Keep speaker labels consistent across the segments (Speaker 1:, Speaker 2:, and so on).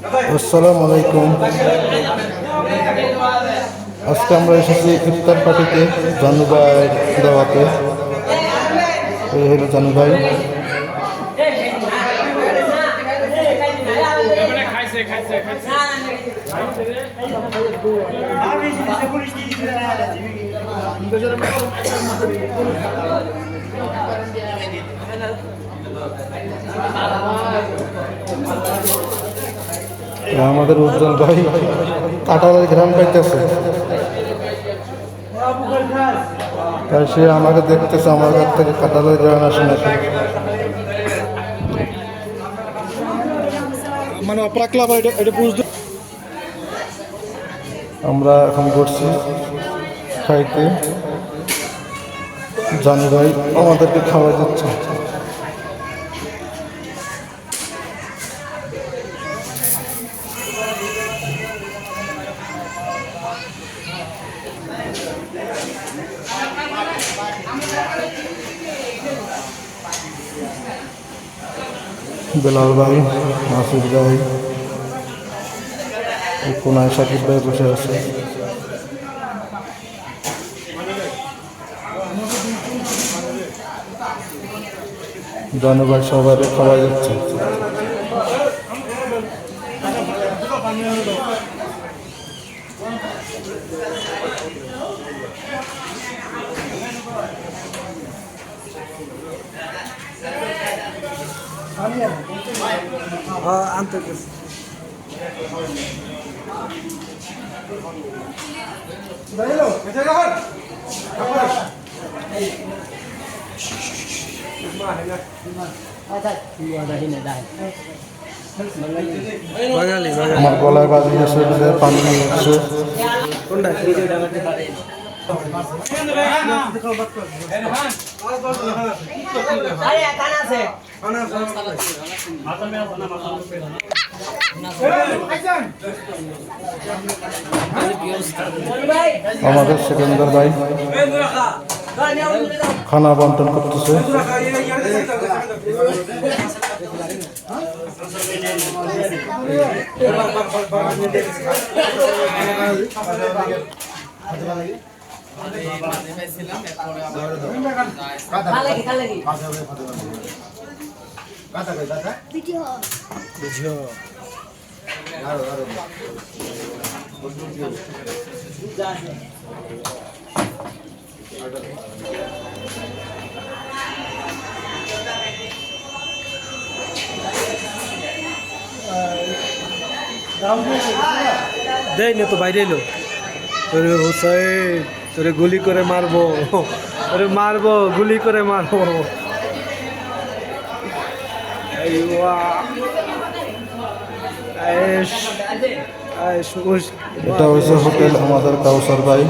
Speaker 1: আসসালামু আলাইকুম। আজকে আমরা এসেছি ইফতার পার্টিতে জানু ভাইয়ের দাওয়াতে। এই হলো জানু ভাই। আমাদের উজ্জ্বল ভাই কাঁঠালের ঘ্রাণ পাইতেছে, তাই সে আমাকে দেখতেছে আমার কাছ থেকে কাঁঠালের ঘ্রাণ আসে না।
Speaker 2: মানে অপরাকলা বা এটা বুঝতে
Speaker 1: আমরা এখন করছি খাইতে। জানু ভাই আমাদেরকে খাওয়া যাচ্ছে। বেলাল ভাই, নাসির ভাই, কোনায় সাকিব ভাই বসে আছে। জানু ভাই সবাই খাওয়া যাচ্ছে।
Speaker 2: আনতে
Speaker 1: আমার গলায় বাজি গেছে, পানি হচ্ছে। আমাদের সেকেন্দার ভাই খানা বন্টন করতেছে।
Speaker 2: দেয় না তো বাইরে এলো তোরে হুসাইন, তোরে গুলি করে মারবো, তোরে মারবো, গুলি করে মারবো।
Speaker 1: এটা হয়েছে হোটেল আমাদের কাউসার ভাই।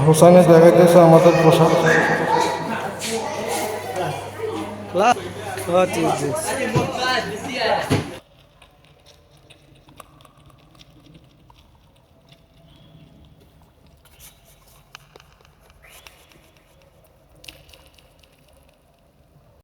Speaker 1: হোসেনে দেখাইতেছে আমাদের পোশাক।